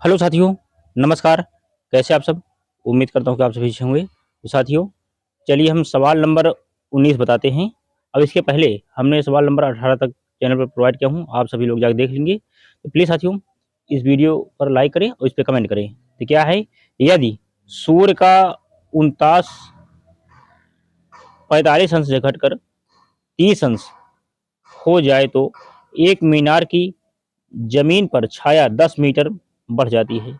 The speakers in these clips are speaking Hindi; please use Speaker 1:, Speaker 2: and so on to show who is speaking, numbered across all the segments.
Speaker 1: हेलो साथियों, नमस्कार। कैसे आप सब? उम्मीद करता हूँ कि आप सभी अच्छे होंगे। तो साथियों, चलिए हम सवाल नंबर 19 बताते हैं। अब इसके पहले हमने सवाल नंबर 18 तक चैनल पर प्रोवाइड किया हूँ, आप सभी लोग जाकर देख लेंगे। तो प्लीज़ साथियों, इस वीडियो पर लाइक करें और इस पर कमेंट करें। तो क्या है, यदि सूर्य का 49 अंश से घटकर 30 अंश हो जाए तो एक मीनार की जमीन पर छाया 10 मीटर बढ़ जाती है।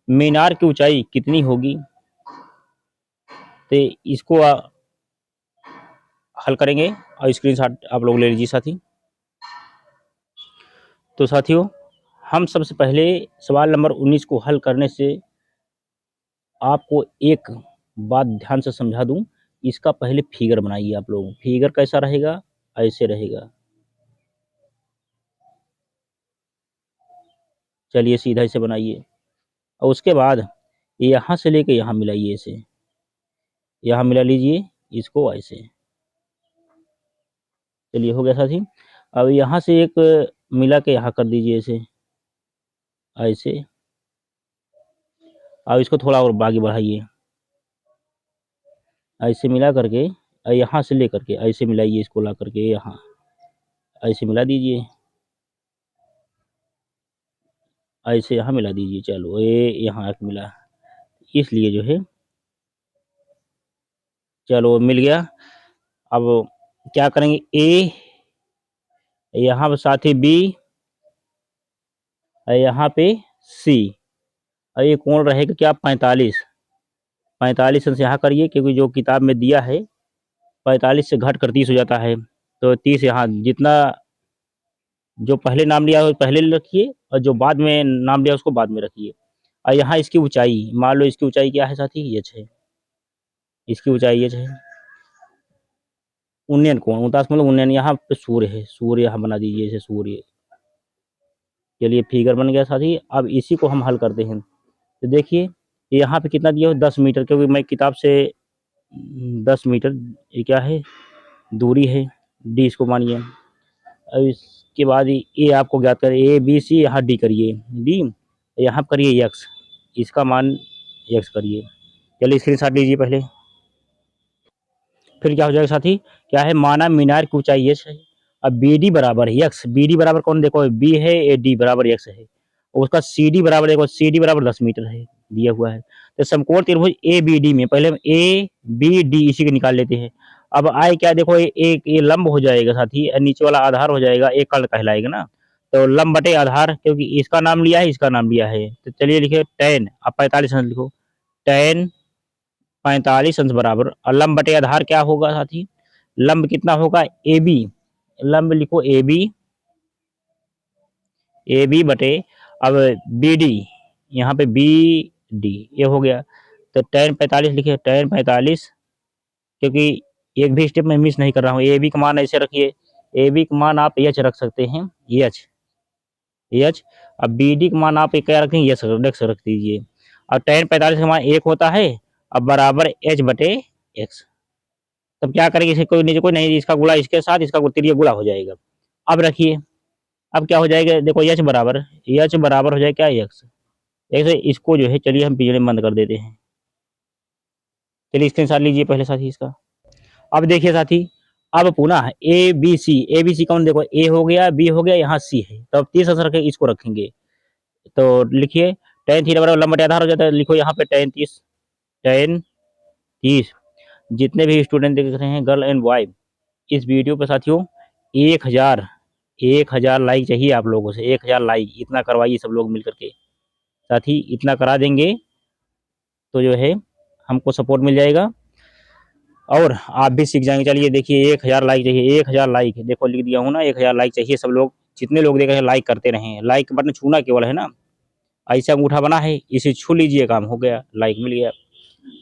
Speaker 1: मीनार की ऊंचाई कितनी होगी? तो इसको हल करेंगे और स्क्रीनशॉट आप लोग ले लीजिए साथी। तो साथियों, हम सबसे पहले सवाल नंबर 19 को हल करने से आपको एक बात ध्यान से समझा दूं। इसका पहले फिगर बनाइए आप लोग। फिगर कैसा रहेगा? ऐसे रहेगा। चलिए सीधा इसे बनाइए और उसके बाद यहाँ से लेके यहाँ मिलाइए। इसे यहाँ मिला लीजिए, इसको ऐसे। चलिए हो गया साथी। अब यहाँ से एक मिला के यहाँ कर दीजिए इसे ऐसे। अब इसको थोड़ा और आगे बढ़ाइए, ऐसे मिला करके यहाँ से ले करके ऐसे मिलाइए। इसको ला करके यहाँ ऐसे मिला दीजिए, ऐसे यहाँ मिला दीजिए। चलो ये यहाँ एक मिला, इसलिए जो है चलो मिल गया। अब क्या करेंगे, ए यहाँ पे साथ ही बी, यहाँ पे सी, और ये कोण रहेगा क्या? 45 अंश यहाँ करिए, क्योंकि जो किताब में दिया है 45 से घट कर 30 हो जाता है। तो 30 यहाँ, जितना जो पहले नाम लिया है पहले रखिए और जो बाद में नाम लिया उसको बाद में रखिए। और यहाँ इसकी ऊंचाई, मान लो इसकी ऊंचाई क्या है साथी? एच है। इसकी ऊंचाई एच है। उन्नयन कोण 49 मतलब उन्नयन, यहाँ पे सूर्य है। सूर्य यहाँ बना दीजिए इसे, सूर्य। चलिए फिगर बन गया साथी। अब इसी को हम हल करते हैं। तो देखिए यहाँ पे कितना दिया हो? 10 मीटर, क्योंकि मैं किताब से 10 मीटर ये क्या है? दूरी है। डी इसको मानिए। अब इसके बाद ए आपको ज्ञात करें। ए बी सी, यहाँ डी करिए। डी यहाँ करिए एक्स, इसका मान एक्स करिए। चलिए स्क्रीनशॉट लीजिए पहले। फिर क्या हो जाएगा साथी? क्या है, माना मीनार की ऊंचाई एच है। अब बी डी बराबर है एक्स। बी डी बराबर कौन? देखो बी है, ए डी बराबर एक्स है। और उसका सी डी बराबर, देखो सी डी बराबर 10 मीटर है, दिया हुआ है। तो समकोण त्रिभुज ए बी डी में पहले हम ए बी डी इसी को निकाल लेते हैं। अब आए क्या? देखो एक ये लंब हो जाएगा साथी, नीचे वाला आधार हो जाएगा, एक कर्ण कहलाएगा ना। तो लंब बटे आधार, क्योंकि इसका नाम लिया है, इसका नाम लिया है। तो चलिए लिखे टेन। अब 45 लिखो। टेन 45 अंश बराबर, और लंब बटे आधार क्या होगा साथी? लंब कितना होगा? A B. लंब लिखो ए बी, ए बी बटे, अब बी डी, यहाँ पे बी डी, ये हो गया। तो टेन 45 लिखे। टेन 45, क्योंकि एक भी स्टेप में मिस नहीं कर रहा हूँ। ए बी का मान ऐसे रखिए। ए बी का मान आप एच रख सकते हैं, एच एच। अब बी डी का मान आप क्या रखेंगे? एच रख दीजिए। और टेन 45 का मान एक होता है, अब बराबर एच बटे एक्स। तब क्या करेंगे? इसे कोई नीचे कोई नहीं, इसका गुणा इसके साथ, इसका तिरिया गुणा हो जाएगा। अब रखिए, अब क्या हो जाएगा? देखो एच बराबर हो जाएगा क्या? एक्स। एक्स, इसको जो है चलिए हम पीछे बंद कर देते हैं। चलिए स्क्रीनशॉट लीजिए पहले साथी इसका। अब देखिए साथी, अब पुनः ए बी सी कौन? देखो ए हो गया, बी हो गया, यहाँ सी है। तो अब 30 अंश रखे, इसको रखेंगे। तो लिखिए टेन थीटा बराबर लंब बटे आधार हो जाता है। लिखो यहाँ पे टेन 30। टेन 30। जितने भी स्टूडेंट देख रहे हैं, गर्ल एंड बॉय, इस वीडियो पे साथियों 1000 लाइक चाहिए आप लोगों से। 1000 लाइक इतना करवाइए सब लोग मिल करके। साथी इतना करा देंगे तो जो है हमको सपोर्ट मिल जाएगा और आप भी सीख जाएंगे। चलिए देखिए 1000 लाइक चाहिए। 1000 लाइक देखो लिख दिया हूँ ना, 1000 लाइक चाहिए। सब लोग जितने लोग देख रहे हैं लाइक करते रहें। लाइक बटन छूना केवल है ना, ऐसा अंगूठा बना है, इसे छू लीजिए, काम हो गया, लाइक मिल गया।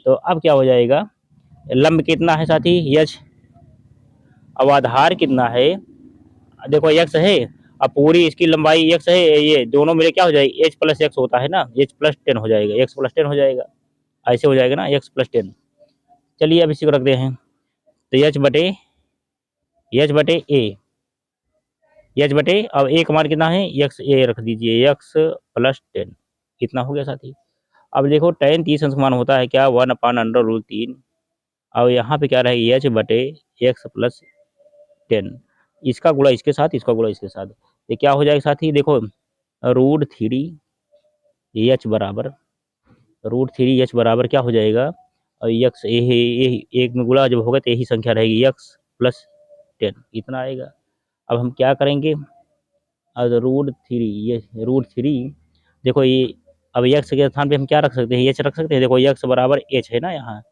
Speaker 1: तो अब क्या हो जाएगा? लंब कितना है साथी? एच। अब आधार कितना है? देखो एक्स है। अब पूरी इसकी लंबाई एक्स है, ये दोनों मिले क्या हो जाएगी? एच प्लस एक्स होता है ना, एच प्लस 10 हो जाएगा, एक्स प्लस 10 हो जाएगा। ऐसे हो जाएगा ना, एक्स प्लस 10। चलिए अब इसी को रखते हैं। तो एच बटे ए, एच बटे, अब ए का मान कितना है? एक्स ए रख दीजिए, एक्स प्लस 10। इतना हो गया साथी। अब देखो tan 30 अंश का मान होता है क्या 1/√3। अब यहाँ पे क्या रहेगा h बटे x प्लस 10, इसका गुणा इसके साथ, इसका गुणा इसके साथ, ये क्या हो जाएगा साथी, देखो √3h बराबर √3h बराबर क्या हो जाएगा, और यक्स एक में गुणा जब होगा तो यही संख्या रहेगी x प्लस 10, इतना आएगा। अब हम क्या करेंगे, अब √3 ये √3 देखो ये, अब x के स्थान पे हम क्या रख सकते हैं, h रख सकते हैं। देखो x बराबर h है ना, यहाँ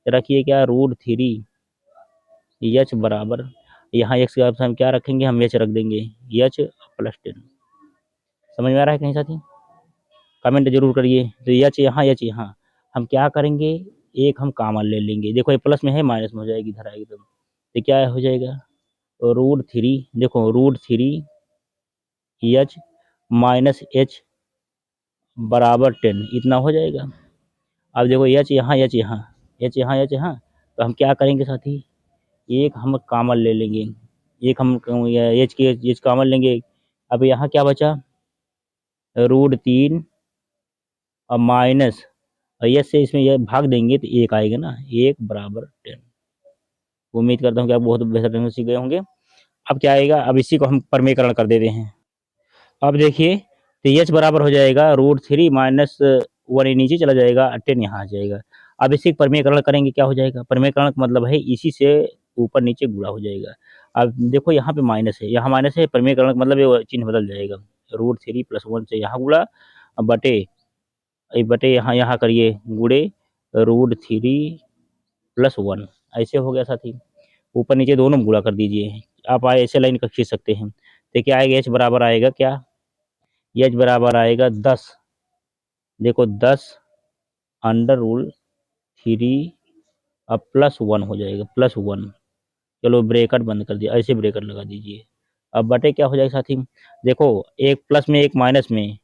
Speaker 1: रखिए क्या √3h बराबर, यहाँ x के स्थान क्या रखेंगे, हम h रख देंगे h प्लस 10। समझ में आ रहा है कहीं साथी, कमेंट जरूर करिए। तो h यहाँ हम क्या करेंगे, एक हम कॉमन ले लेंगे, देखो ये प्लस में है माइनस में हो जाएगी, इधर आएगी तो क्या हो जाएगा, √3 देखो √3h माइनस h बराबर 10, इतना हो जाएगा। अब देखो h यहाँ तो हम क्या करेंगे साथी, एक हम कॉमन ले लेंगे, एक हम h कॉमन लेंगे। अब यहाँ क्या बचा, √3 और माइनस h से इसमें यह भाग देंगे तो एक आएगा ना, 1 बराबर 10। उम्मीद करता हूँ कि आप बहुत बेहतर ढंग से सीख गए होंगे। अब क्या आएगा, अब इसी को हम परमीकरण कर देते हैं। अब देखिए तो h बराबर हो जाएगा √3 माइनस 1 नीचे चला जाएगा, 10 यहाँ आ जाएगा। अब इसी परमीकरण करेंगे, क्या हो जाएगा, परमीकरण का मतलब है इसी से ऊपर नीचे गुणा हो जाएगा। अब देखो यहाँ पे माइनस है, यहाँ माइनस है, परमीकरण का मतलब ये चिन्ह बदल जाएगा, √3 प्लस 1 से यहाँ गुणा, बटे यहाँ करिए गुणे √3 प्लस 1, ऐसे हो गया साथी। ऊपर नीचे दोनों गुणा कर दीजिए, आप ऐसे लाइन का खींच सकते हैं। तो क्या आएगा, h बराबर आएगा क्या, h बराबर आएगा 10, देखो 10√3 अब प्लस 1 हो जाएगा, प्लस 1, चलो ब्रेकेट बंद कर दिया, ऐसे ब्रेकेट लगा दीजिए। अब बटे क्या हो जाएगा साथी, देखो एक प्लस में एक माइनस में,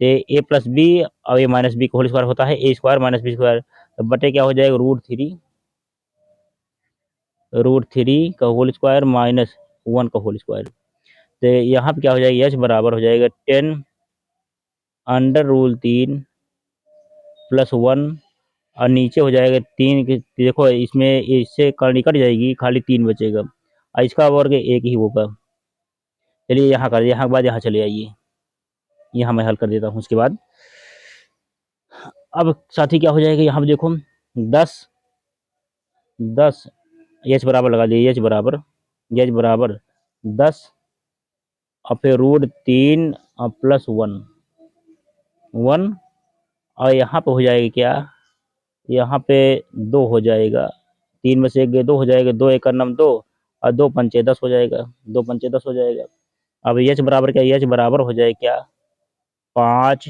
Speaker 1: तो a प्लस बी और a माइनस बी का होल स्क्वायर होता है a square minus B square, तो बटे क्या हो जाएगा √3 का होल स्क्वायर माइनस 1 का होल स्क्वायर। तो यहाँ पे क्या हो जाएगा, h बराबर हो जाएगा 10√3 प्लस 1, और नीचे हो जाएगा 3, देखो इसमें इससे करनी कट जाएगी, खाली 3 बचेगा, और इसका वर्ग 1 ही होगा। चलिए यहाँ कर, यहाँ के बाद यहाँ चले आइए, यहाँ मैं हल कर देता हूँ उसके बाद। अब साथी क्या हो जाएगा, यहाँ पे देखो 10 h बराबर लगा दिए, h बराबर 10 और फिर √3 और प्लस 1 और यहाँ पे हो जाएगा क्या, यहाँ पे 2 हो जाएगा, 3 में से 1 2 हो जाएगा, 2 1 9 2 और 2 पंचे 10 हो जाएगा, 2 पंचे 10 हो जाएगा। अब h बराबर क्या, h बराबर हो जाएगा क्या 5,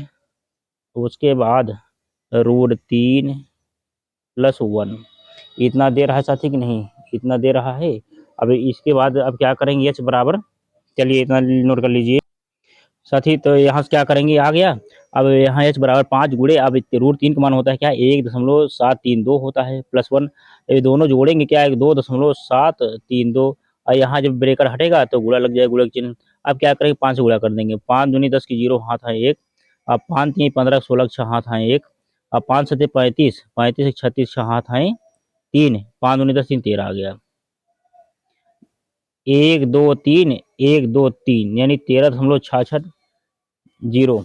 Speaker 1: उसके बाद √3 प्लस 1, इतना दे रहा है साथी कि नहीं, इतना दे रहा है। अब इसके बाद अब क्या करेंगे, h बराबर, चलिए इतना नोट कर लीजिए साथी। तो यहाँ से क्या करेंगे, आ गया। अब यहाँ h बराबर 5 गुणे, अब √3 का मान होता है क्या 1.732 होता है, प्लस 1, ये दोनों जोड़ेंगे क्या 2.732, और यहाँ जब ब्रेकर हटेगा तो गुणा लग जाएगा, गुणा का चिन्ह। अब क्या करेंगे, 5 से गुणा कर देंगे, 5 दूनी 10 की 0 हाथ है 1, अब 5 3 15 16 6 हाथ है 1, अब 5 7 35 35 36 6 हाथ है 3, 5 दूनी 10 3 13 आ गया, 1 2 3 1 2 3 यानी 13.66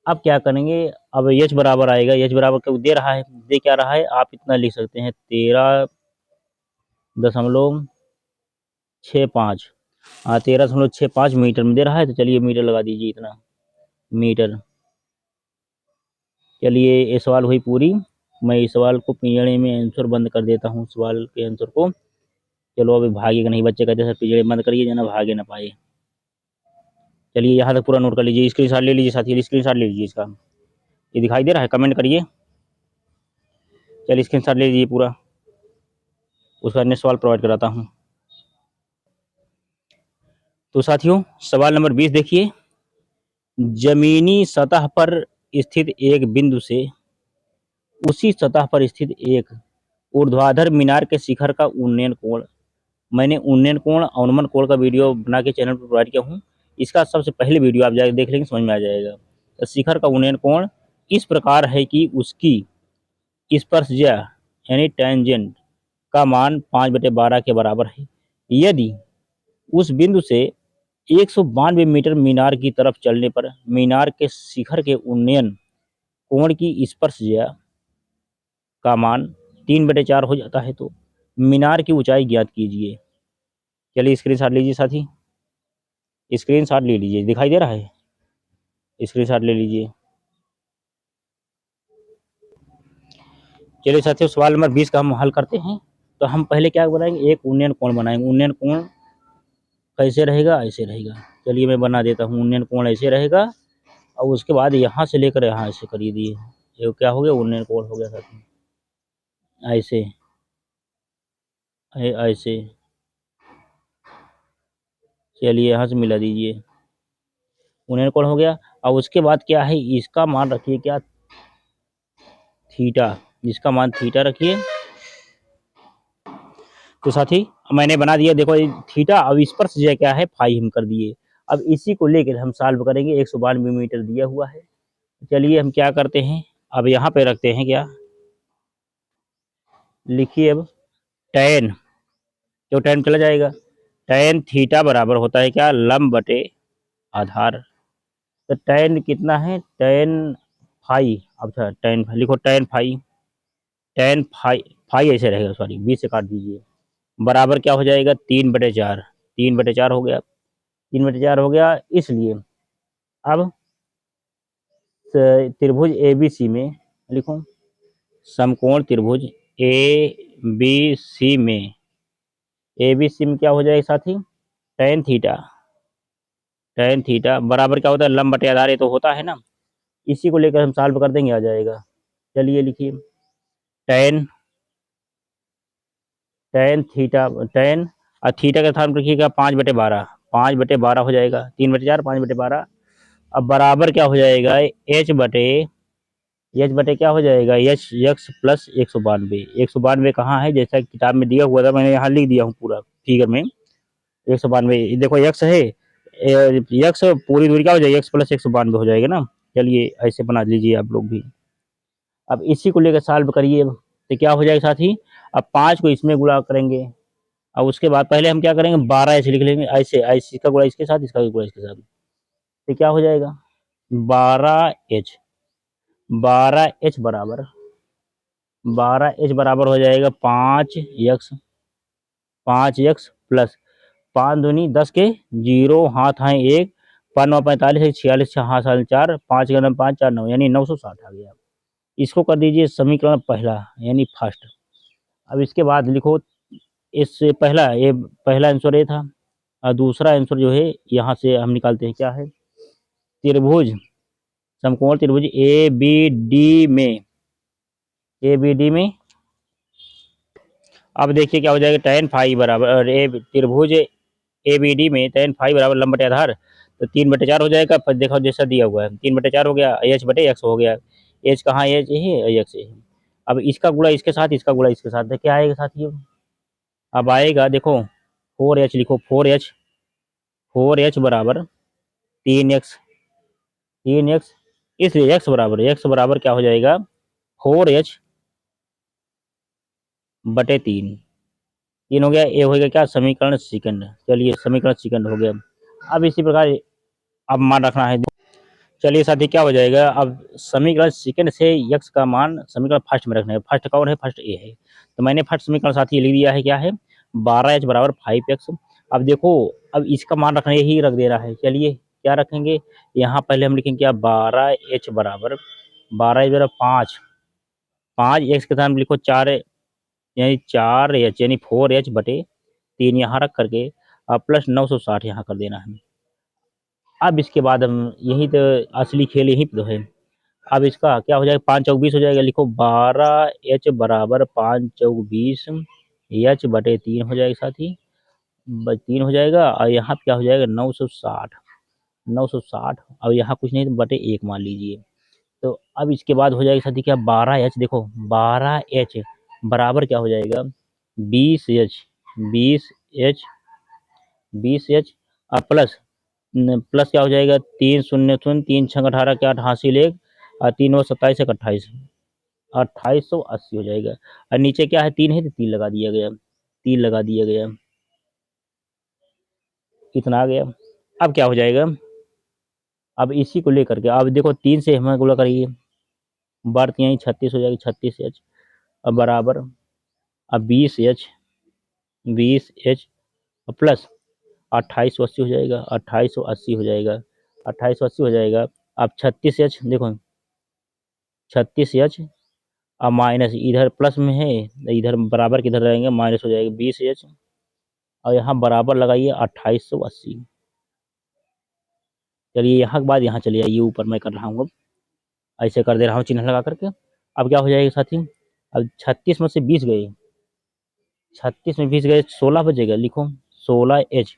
Speaker 1: अब क्या करेंगे, अब h बराबर आएगा, h बराबर क्यों दे रहा है, दे क्या रहा है, आप इतना लिख सकते हैं 13.65, 13.65 मीटर में दे रहा है। तो चलिए मीटर लगा दीजिए, इतना मीटर। चलिए ये सवाल हुई पूरी, मैं इस सवाल को पिंजड़े में आंसर बंद कर देता हूँ, सवाल के आंसर को। चलो अभी भागेगा नहीं, बच्चे कहते सर पिंजड़े बंद करिए जना भागे ना पाए। चलिए यहाँ तक पूरा नोट कर लीजिए, स्क्रीनशॉट ले लीजिए साथी, स्क्रीनशॉट ले लीजिए इसका, ये दिखाई दे रहा है, कमेंट करिए। चलिए स्क्रीनशॉट ले लीजिए पूरा, उसका नेक्स्ट सवाल प्रोवाइड कराता हूँ। तो साथियों सवाल नंबर 20 देखिए, जमीनी सतह पर स्थित एक बिंदु से उसी सतह पर स्थित एक ऊर्ध्वाधर मीनार के शिखर का उन्नयन कोण, मैंने उन्नयन कोण अवनमन कोण का वीडियो बना के चैनल पर प्रोवाइड किया हूँ, इसका सबसे पहले वीडियो आप जाकर देख लेंगे, समझ में आ जाएगा। तो शिखर का उन्नयन कोण इस प्रकार है कि उसकी स्पर्शज्या यानी टेंजेंट का मान 5/12 के बराबर है। यदि उस बिंदु से 192 मीटर मीनार की तरफ चलने पर मीनार के शिखर के उन्नयन कोण की स्पर्शज्या का मान 3/4 हो जाता है तो मीनार की ऊंचाई ज्ञात कीजिए। चलिए स्क्रीनशॉट लीजिए साथी, स्क्रीनशॉट ले लीजिए, दिखाई दे रहा है, स्क्रीनशॉट ले लीजिए। चलिए साथियों, सवाल नंबर 20 का हम हल करते हैं। तो हम पहले क्या बनाएंगे, एक उन्नयन कोण बनाएंगे। उन्नयन कोण कैसे रहेगा, ऐसे रहेगा। चलिए मैं बना देता हूँ। उन्नयन कोण ऐसे रहेगा और उसके बाद यहाँ से लेकर यहाँ ऐसे करिए दिए, ये क्या हो गया, उन्नयन कोण हो गया साथियों। ऐसे ऐसे, चलिए यहाँ से मिला दीजिए, उन्नयन कोण हो गया। और उसके बाद क्या है, इसका मान रखिए क्या, थीटा, इसका मान थीटा रखिए। तो साथी मैंने बना दिया, देखो थीटा। अब स्पर्शज्या क्या है, फाई हम कर दिए। अब इसी को लेकर हम सॉल्व करेंगे। 192 मीटर दिया हुआ है। चलिए हम क्या करते हैं, अब यहाँ पे रखते हैं क्या, लिखिए अब tan, तो tan चला जाएगा। tan थीटा बराबर होता है क्या, लंब बटे आधार। तो tan कितना है, tan फाई, अच्छा tan लिखो, tan phi, tan phi, phi ऐसे रहेगा, सॉरी 20 से काट दीजिए, बराबर क्या हो जाएगा, 3/4। 3/4 हो गया, 3/4 हो गया। इसलिए अब त्रिभुज ABC में लिखो, समकोण त्रिभुज ABC में, ABC में क्या हो जाएगा साथी, tan थीटा, tan थीटा बराबर क्या होता है, लंब बटे आधार, ये तो होता है ना। इसी को लेकर हम सॉल्व कर देंगे, आ जाएगा। चलिए लिखिए, tan tan थीटा, tan और थीटा का स्थान रखिएगा 5/12, 5/12 हो जाएगा, 3/4, 5/12। अब बराबर क्या हो जाएगा, एच बटे क्या हो जाएगा, एच यक्स प्लस 192। 192 कहाँ है, जैसा किताब में दिया हुआ था, मैंने यहाँ लिख दिया हूँ पूरा फिगर में। 192 देखो यक्स है, यक्स पूरी दूरी क्या हो जाएगी, यक्स प्लस 192 हो जाएगा ना। चलिए ऐसे बना लीजिए आप लोग भी। अब इसी को लेकर सॉल्व करिए। तो क्या हो जाएगा साथी, अब 5 को इसमें गुणा करेंगे और उसके बाद पहले हम क्या करेंगे, 12 ऐसे लिख लेंगे, ऐसे ऐसे, इसका गुणा इसके साथ, इसका गुणा इसके साथ। तो क्या हो जाएगा, 12h, 12h बराबर, 12h बराबर हो जाएगा 5x, 5x प्लस 5 दूनी 10 के, 0 हाथ हैं 1, 5 45, 46 हाथ 4, 5 का 5 4 9, यानी 960 आ गया। इसको कर दीजिए समीकरण पहला यानी फर्स्ट। अब इसके बाद लिखो, इससे पहला, ये पहला आंसर ये था और दूसरा आंसर जो है यहाँ से हम निकालते हैं, क्या है, त्रिभुज, समकोण त्रिभुज ABD में, ABD में अब देखिए क्या हो जाएगा, tan फाई बराबर, त्रिभुज ABD में tan फाई बराबर लंब बटे आधार, तो 3/4 हो जाएगा। पर देखो जैसा दिया हुआ है, 3/4 हो गया, H/x हो गया। H कहाँ, H है, x है। अब इसका गुणा इसके साथ, इसका गुणा इसके साथ, तो क्या आएगा साथियों, अब आएगा देखो 4h, लिखो 4h, 4h बराबर 3x, 3x, इसलिए x बराबर क्या हो जाएगा, 4h बटे 3, 3 हो गया। ये हो गया क्या, समीकरण सेकंड। चलिए समीकरण सेकंड हो गया। अब इसी प्रकार अब मान रखना है। चलिए साथी क्या हो जाएगा, अब समीकरण सेकंड से यक्स का मान समीकरण फर्स्ट में रखना है। फर्स्ट कौन है, फर्स्ट ए है। तो मैंने फर्स्ट समीकरण साथी लिख दिया है, क्या है, 12h बराबर 5x। अब देखो, अब इसका मान रखना, यही रख दे रहा है। चलिए क्या रखेंगे, यहाँ पहले हम लिखेंगे क्या, 12h बराबर, 12h बराबर 5, 5x के साथ लिखो 4, यानी 4h, यानी 4h बटे 3 यहाँ रख करके अब प्लस 960 यहाँ कर देना है। अब इसके बाद हम, यही तो असली खेल यही तो है। अब इसका क्या हो जाएगा, 5 चौक 20 हो जाएगा। लिखो 12h बराबर 5 चौक 20, h बटे 3 हो जाएगा साथी, 3 हो जाएगा। और यहाँ पे क्या हो जाएगा, 960, 960। अब यहाँ कुछ नहीं तो बटे 1 मान लीजिए। तो अब इसके बाद हो जाएगा साथी क्या, 12h, देखो 12h बराबर क्या हो जाएगा, 20h, 20h, 20h plus, plus क्या हो जाएगा, 3 शून्य शून्य, 3 छंग 18 के 8 हासिल 1 और 3 और 27 एक 28, 2880 हो जाएगा। और नीचे क्या है, 3 है तो 3 लगा दिया गया, 3 लगा दिया गया, कितना आ गया। अब क्या हो जाएगा, अब इसी को लेकर के अब देखो 3 से हमें गुणा करिए, बढ़त यहीं 36 हो जाएगी, 36H अब बराबर, अब 20H, 20H प्लस 2880 हो जाएगा, 2880 हो जाएगा, 2880 हो जाएगा। अब 36H देखो, 36H अब माइनस इधर प्लस में है, इधर बराबर किधर रहेंगे, माइनस हो जाएगा 20H और यहाँ बराबर लगाइए 2880। चलिए यहाँ के बाद यहाँ चले आइए, ऊपर मैं कर रहा हूँ, अब ऐसे कर दे रहा हूँ चिन्ह लगा करके। अब क्या हो जाएगा साथी, अब 36 में से 20 गए, 36 में 20 गए, 16 बचेगा, लिखो 16H,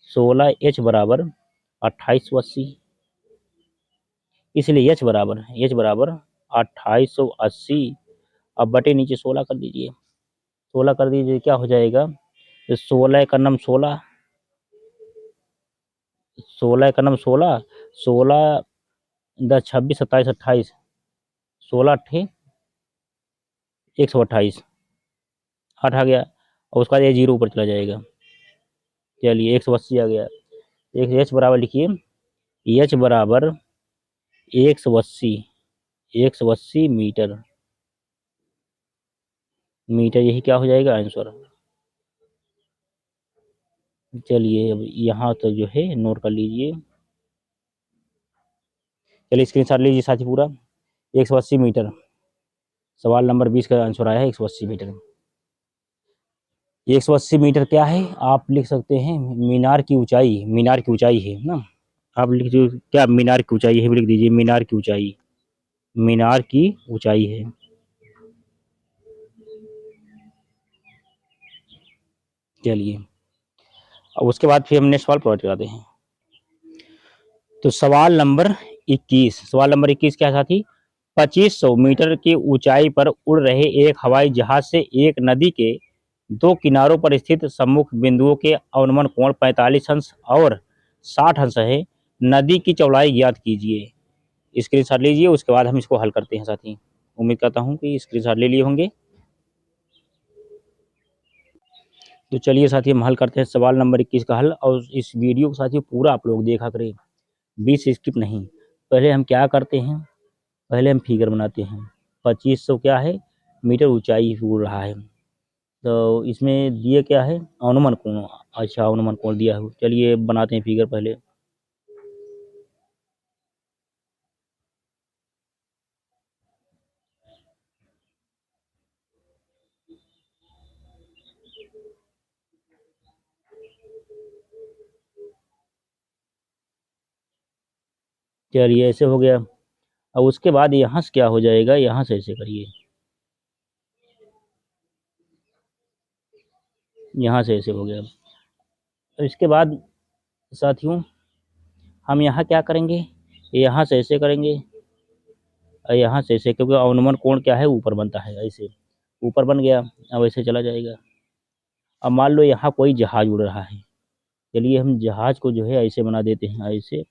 Speaker 1: 16H बराबर 2880, इसलिए H बराबर 2880। अब बटे नीचे 16 कर दीजिए, 16 कर दीजिए, क्या हो जाएगा, 16 का नम 16, 16 का नम 16, 16 10 26 27 28, 16 अट्ठे 128, 8 आ गया और उसका ये जीरो ऊपर चला जाएगा। चलिए 180 आ गया, एक H बराबर लिखिए, H बराबर 180, 180 मीटर, मीटर यही क्या हो जाएगा आंसर। चलिए अब यहाँ तो जो है नोट कर लीजिए, चलिए स्क्रीनशॉट लीजिए साथी पूरा, 180 मीटर, सवाल नंबर 20 का आंसर आया है 180 मीटर। 180 मीटर क्या है, आप लिख सकते हैं मीनार की ऊंचाई, मीनार की ऊंचाई है ना, आप लिख दीजिए क्या, मीनार की ऊंचाई है, लिख दीजिए मीनार की ऊंचाई, मीनार की ऊंचाई है। चलिए अब उसके बाद फिर हम नेक्स्ट सवाल प्रोवाइड कराते हैं। तो सवाल नंबर 21, सवाल नंबर 21 क्या साथी, 2500 मीटर की ऊंचाई पर उड़ रहे एक हवाई जहाज से एक नदी के 2 किनारों पर स्थित सम्मुख बिंदुओं के अवनमन कोण 45 अंश और 60 अंश है, नदी की चौड़ाई ज्ञात कीजिए। स्क्रीनशॉट लीजिए, उसके बाद हम इसको हल करते हैं साथी। उम्मीद करता हूँ कि स्क्रीनशॉट ले लिए होंगे। तो चलिए साथी हम हल करते हैं सवाल नंबर 21 का हल, और इस वीडियो को साथी पूरा आप लोग देखा करें, बीच स्किप नहीं। पहले हम क्या करते हैं, पहले हम फिगर बनाते हैं, 2500 क्या है मीटर ऊंचाई उड़ रहा है, तो इसमें दिए क्या है अनुमान कोण, अच्छा अनुमान कोण दिया है। चलिए बनाते हैं फिगर पहले। चलिए ऐसे हो गया, अब उसके बाद यहाँ से क्या हो जाएगा, यहाँ से ऐसे करिए, यहाँ से ऐसे हो गया। तो इसके बाद साथियों हम यहाँ क्या करेंगे, यहाँ से ऐसे करेंगे और यहाँ से ऐसे, क्योंकि अनुमान कोण क्या है ऊपर बनता है, ऐसे ऊपर बन गया, अब ऐसे चला जाएगा। अब मान लो यहाँ कोई जहाज उड़ रहा है, चलिए हम जहाज को जो है ऐसे बना देते हैं, ऐसे